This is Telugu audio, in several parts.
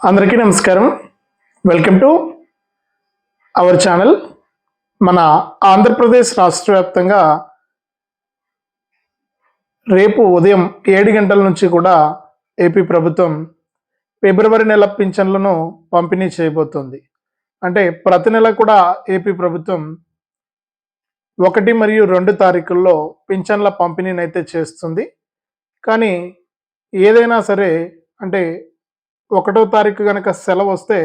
అందరికీ నమస్కారం. Welcome to our channel. మన ఆంధ్రప్రదేశ్ రాష్ట్ర వ్యాప్తంగా రేపు ఉదయం 7 గంటల నుంచి కూడా ఏపీ ప్రభుత్వం ఫిబ్రవరి నెల పింఛన్లను పంపిణీ చేయబోతోంది. అంటే ప్రతి నెల కూడా ఏపీ ప్రభుత్వం 1 మరియు 2 తారీఖుల్లో పింఛన్ల పంపిణీనైతే చేస్తుంది. కానీ ఏదైనా సరే అంటే 1వ తారీఖు గనక సెలవొస్తే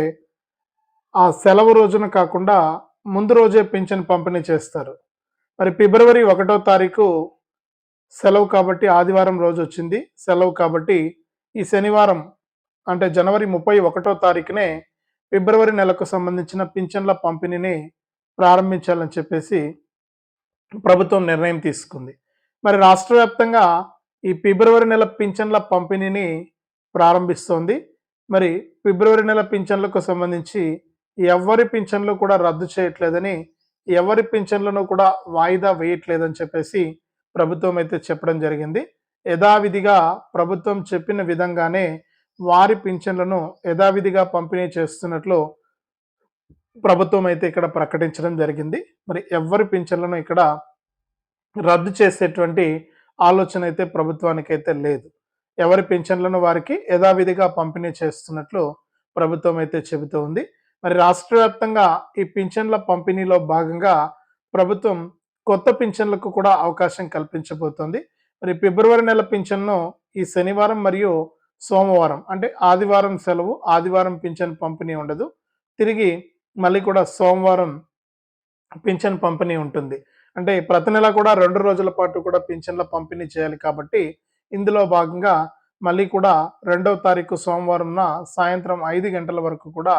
ఆ సెలవు రోజున కాకుండా ముందు రోజే పింఛన్ పంపిణీ చేస్తారు. మరి ఫిబ్రవరి 1వ తారీఖు సెలవు కాబట్టి ఆదివారం రోజు వచ్చింది. సెలవు కాబట్టి ఈ శనివారం అంటే జనవరి 31వ తారీఖునే ఫిబ్రవరి నెలకు సంబంధించిన పింఛన్ల పంపిణీని ప్రారంభించాలని చెప్పేసి ప్రభుత్వం నిర్ణయం తీసుకుంది. మరి రాష్ట్ర వ్యాప్తంగా ఈ ఫిబ్రవరి నెల పింఛన్ల పంపిణీని ప్రారంభిస్తోంది. మరి ఫిబ్రవరి నెల పింఛన్లకు సంబంధించి ఎవరి పింఛన్లు కూడా రద్దు చేయట్లేదని, ఎవరి పింఛన్లను కూడా వాయిదా వేయట్లేదని చెప్పేసి ప్రభుత్వం అయితే చెప్పడం జరిగింది. యథావిధిగా ప్రభుత్వం చెప్పిన విధంగానే వారి పింఛన్లను యథావిధిగా పంపిణీ చేస్తున్నట్లు ప్రభుత్వం అయితే ఇక్కడ ప్రకటించడం జరిగింది. మరి ఎవరి పింఛన్లను ఇక్కడ రద్దు చేసేటువంటి ఆలోచన అయితే ప్రభుత్వానికైతే లేదు. ఎవరి పింఛన్లను వారికి యథావిధిగా పంపిణీ చేస్తున్నట్లు ప్రభుత్వం అయితే చెబుతూ ఉంది. మరి రాష్ట్ర వ్యాప్తంగా ఈ పింఛన్ల పంపిణీలో భాగంగా ప్రభుత్వం కొత్త పింఛన్లకు కూడా అవకాశం కల్పించబోతోంది. మరి ఫిబ్రవరి నెల పింఛన్ను ఈ శనివారం మరియు సోమవారం అంటే ఆదివారం సెలవు, ఆదివారం పింఛన్ పంపిణీ ఉండదు. తిరిగి మళ్ళీ కూడా సోమవారం పింఛన్ పంపిణీ ఉంటుంది. అంటే ప్రతి నెల కూడా 2 రోజుల పాటు కూడా పింఛన్ల పంపిణీ చేయాలి కాబట్టి ఇందులో భాగంగా మళ్ళీ కూడా 2వ తారీఖు సోమవారంన సాయంత్రం 5 గంటల వరకు కూడా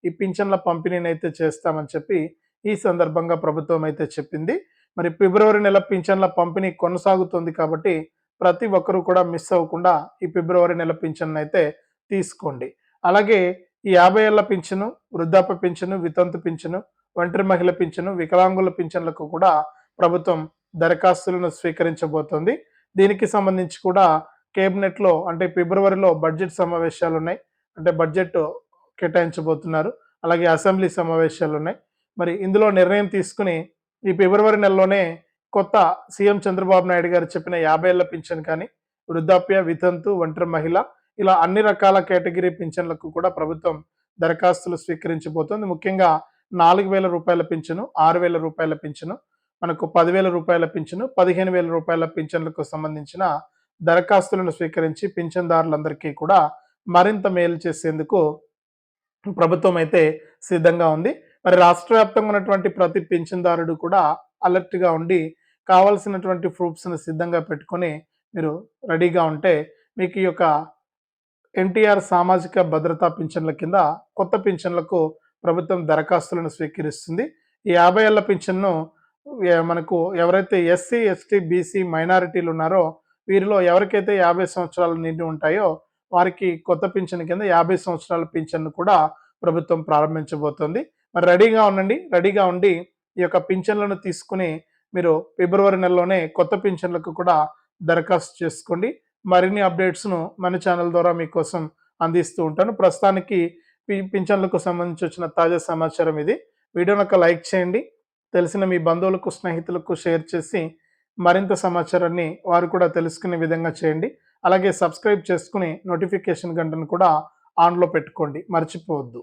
ఈ పింఛన్ల పంపిణీని అయితే చేస్తామని చెప్పి ఈ సందర్భంగా ప్రభుత్వం అయితే చెప్పింది. మరి ఫిబ్రవరి నెల పింఛన్ల పంపిణీ కొనసాగుతుంది కాబట్టి ప్రతి ఒక్కరూ కూడా మిస్ అవ్వకుండా ఈ ఫిబ్రవరి నెల పింఛన్ అయితే తీసుకోండి. అలాగే ఈ 50 ఏళ్ల పింఛను, వృద్ధాప్య పింఛను, వితంతు పింఛను, ఒంటరి మహిళ పింఛను, వికలాంగుల పింఛన్లకు కూడా ప్రభుత్వం దరఖాస్తులను స్వీకరించబోతోంది. దీనికి సంబంధించి కూడా కేబినెట్లో అంటే ఫిబ్రవరిలో బడ్జెట్ సమావేశాలు ఉన్నాయి. అంటే బడ్జెట్ కేటాయించబోతున్నారు. అలాగే అసెంబ్లీ సమావేశాలు ఉన్నాయి. మరి ఇందులో నిర్ణయం తీసుకుని ఈ ఫిబ్రవరి నెలలోనే కొత్త సీఎం చంద్రబాబు నాయుడు గారు చెప్పిన 50 ఏళ్ల పింఛన్ కానీ, వృద్ధాప్య, వితంతు, ఒంటరి మహిళ ఇలా అన్ని రకాల కేటగిరీ పింఛన్లకు కూడా ప్రభుత్వం దరఖాస్తులు స్వీకరించబోతోంది. ముఖ్యంగా 4,000 రూపాయల పింఛను, 6,000 రూపాయల పింఛను, మనకు 10,000 రూపాయల పింఛను, 15,000 రూపాయల పింఛన్లకు సంబంధించిన దరఖాస్తులను స్వీకరించి పింఛన్దారులందరికీ కూడా మరింత మేలు చేసేందుకు ప్రభుత్వం అయితే సిద్ధంగా ఉంది. మరి రాష్ట్ర వ్యాప్తంగా ఉన్నటువంటి ప్రతి పింఛన్దారుడు కూడా అలర్ట్గా ఉండి కావాల్సినటువంటి ప్రూఫ్స్ని సిద్ధంగా పెట్టుకొని మీరు రెడీగా ఉంటే మీకు ఈ యొక్క ఎన్టీఆర్ సామాజిక భద్రతా పింఛన్ల కింద కొత్త పింఛన్లకు ప్రభుత్వం దరఖాస్తులను స్వీకరిస్తుంది. ఈ 50 ఏళ్ల పింఛన్ను మనకు ఎవరైతే ఎస్సీ, ఎస్టీ, బీసీ మైనారిటీలు ఉన్నారో వీరిలో ఎవరికైతే 50 సంవత్సరాలు నిండి ఉంటాయో వారికి కొత్త పింఛన్ కింద 50 సంవత్సరాల పింఛన్ను కూడా ప్రభుత్వం ప్రారంభించబోతోంది. మరి రెడీగా ఉండండి. రెడీగా ఉండి ఈ యొక్క పింఛన్లను తీసుకుని మీరు ఫిబ్రవరి నెలలోనే కొత్త పింఛన్లకు కూడా దరఖాస్తు చేసుకోండి. మరిన్ని అప్డేట్స్ను మన ఛానల్ ద్వారా మీకోసం అందిస్తూ ఉంటాను. ప్రస్తుతానికి పింఛన్లకు సంబంధించి వచ్చిన తాజా సమాచారం ఇది. వీడియోని ఒక లైక్ చేయండి. తెలిసిన మీ బంధువులకు, స్నేహితులకు షేర్ చేసి మరింత సమాచారాన్ని వారు కూడా తెలుసుకునే విధంగా చేయండి. అలాగే సబ్స్క్రైబ్ చేసుకుని నోటిఫికేషన్ గంటను కూడా ఆన్లో పెట్టుకోండి, మర్చిపోవద్దు.